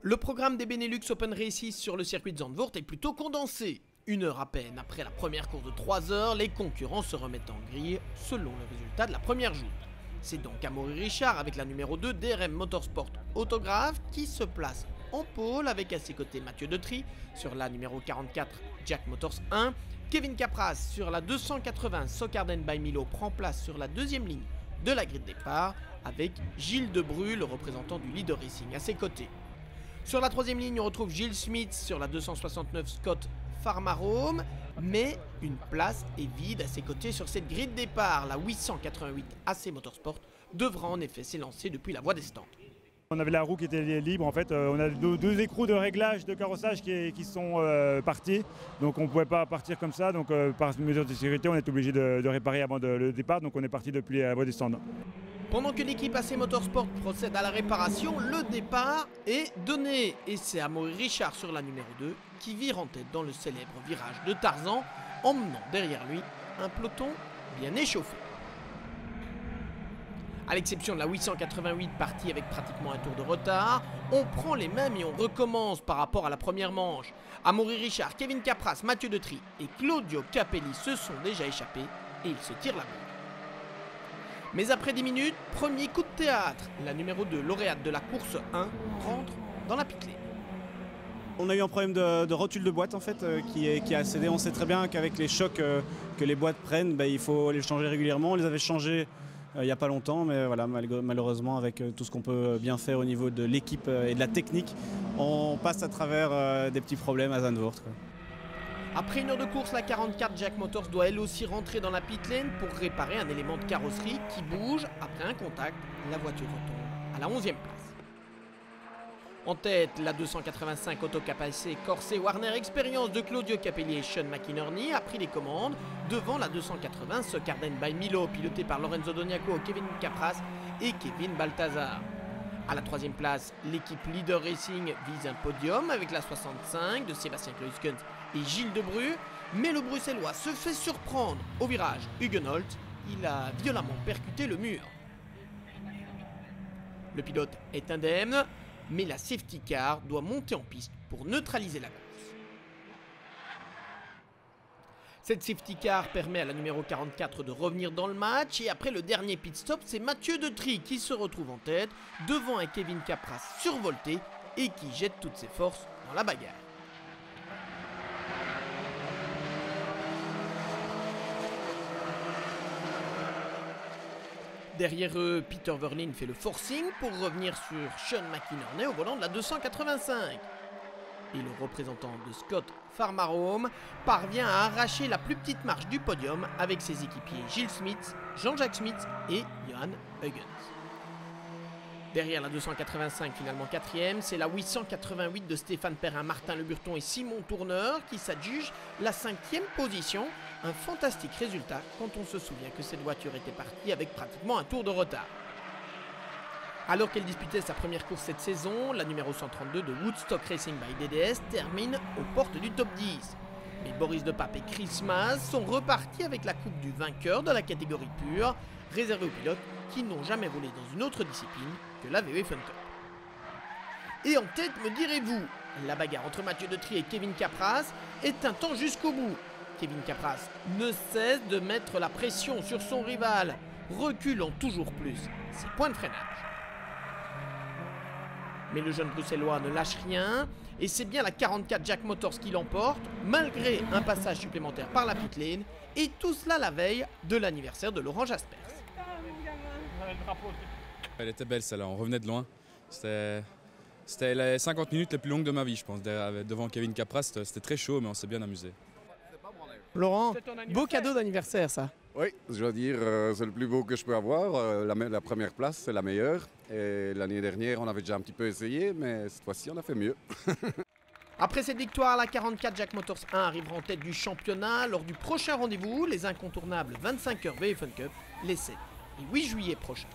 Le programme des Benelux Open Races sur le circuit de Zandvoort est plutôt condensé. 1 heure à peine après la première course de 3 heures, les concurrents se remettent en grille selon le résultat de la première journée. C'est donc Amaury Richard avec la numéro 2 DRM Motorsport Autograph qui se place en pôle avec à ses côtés Mathieu Detry sur la numéro 44 Jack Motors 1. Kevin Capras sur la 280 Socarden by Milo prend place sur la deuxième ligne de la grille de départ avec Gilles Debru, le représentant du Leader Racing, à ses côtés. Sur la troisième ligne, on retrouve Gilles Smith sur la 269 Scott Farmarome, mais une place est vide à ses côtés sur cette grille de départ. La 888 AC Motorsport devra en effet s'élancer depuis la voie des stands. On avait la roue qui était libre, en fait, on a deux écrous de réglage de carrossage qui sont partis, donc on ne pouvait pas partir comme ça, donc par mesure de sécurité on est obligé de réparer avant le départ, donc on est parti depuis la voie des stands. Pendant que l'équipe AC Motorsport procède à la réparation, le départ est donné et c'est Amaury Richard sur la numéro 2 qui vire en tête dans le célèbre virage de Tarzan, emmenant derrière lui un peloton bien échauffé. À l'exception de la 888 partie avec pratiquement un tour de retard, on prend les mêmes et on recommence par rapport à la première manche. Amaury Richard, Kevin Capras, Mathieu Detry et Claudio Capelli se sont déjà échappés et ils se tirent la bourre. Mais après 10 minutes, premier coup de théâtre, la numéro 2, lauréate de la course 1, rentre dans la pit lane. On a eu un problème de rotule de boîte en fait qui a cédé. On sait très bien qu'avec les chocs que les boîtes prennent, il faut les changer régulièrement. On les avait changés il n'y a pas longtemps, mais voilà, malheureusement avec tout ce qu'on peut bien faire au niveau de l'équipe et de la technique, on passe à travers des petits problèmes à Zandvoort, quoi. Après 1 heure de course, la 44 Jack Motors doit elle aussi rentrer dans la pit lane pour réparer un élément de carrosserie qui bouge. Après un contact, la voiture retombe à la 11e place. En tête, la 285 Autocapacé Corset Warner Experience de Claudio Capelli et Sean McInerney a pris les commandes devant la 280 Socarden by Milo pilotée par Lorenzo Doniaco, Kevin Capras et Kevin Balthazar. À la 3e place, l'équipe Leader Racing vise un podium avec la 65 de Sébastien Kluskens et Gilles Debru, mais le Bruxellois se fait surprendre au virage Hugenholt. Il a violemment percuté le mur. Le pilote est indemne, mais la safety car doit monter en piste pour neutraliser la course. Cette safety car permet à la numéro 44 de revenir dans le match et après le dernier pit stop, c'est Mathieu Detry qui se retrouve en tête devant un Kevin Capras survolté et qui jette toutes ses forces dans la bagarre. Derrière eux, Peter Verlin fait le forcing pour revenir sur Sean McInerney au volant de la 285. Et le représentant de Scott Farmarome parvient à arracher la plus petite marche du podium avec ses équipiers Gilles Smith, Jean-Jacques Smith et Johan Huygens. Derrière la 285, finalement 4e, c'est la 888 de Stéphane Perrin, Martin Le Burton et Simon Tourneur qui s'adjugent la 5e position. Un fantastique résultat quand on se souvient que cette voiture était partie avec pratiquement un tour de retard. Alors qu'elle disputait sa première course cette saison, la numéro 132 de Woodstock Racing by DDS termine aux portes du top 10. Mais Boris Depape et Chris Maas sont repartis avec la coupe du vainqueur de la catégorie pure, réservée aux pilotes qui n'ont jamais roulé dans une autre discipline que la VW Fun Cup. Et en tête, me direz-vous, la bagarre entre Mathieu Detry et Kevin Capras est un temps jusqu'au bout. Kevin Capras ne cesse de mettre la pression sur son rival, reculant toujours plus ses points de freinage. Mais le jeune bruxellois ne lâche rien et c'est bien la 44 Jack Motors qui l'emporte malgré un passage supplémentaire par la pit lane et tout cela la veille de l'anniversaire de Laurent Jaspers. Elle était belle celle-là, on revenait de loin. C'était les 50 minutes les plus longues de ma vie je pense. Devant Kevin Capras, c'était très chaud mais on s'est bien amusé. Laurent, beau cadeau d'anniversaire ça. Oui, je dois dire, c'est le plus beau que je peux avoir. La première place, c'est la meilleure. Et l'année dernière, on avait déjà un petit peu essayé, mais cette fois-ci, on a fait mieux. Après cette victoire, la 44 Jack Motors 1 arrivera en tête du championnat lors du prochain rendez-vous, les incontournables 25 heures VW Fun Cup, les 7 et 8 juillet prochains.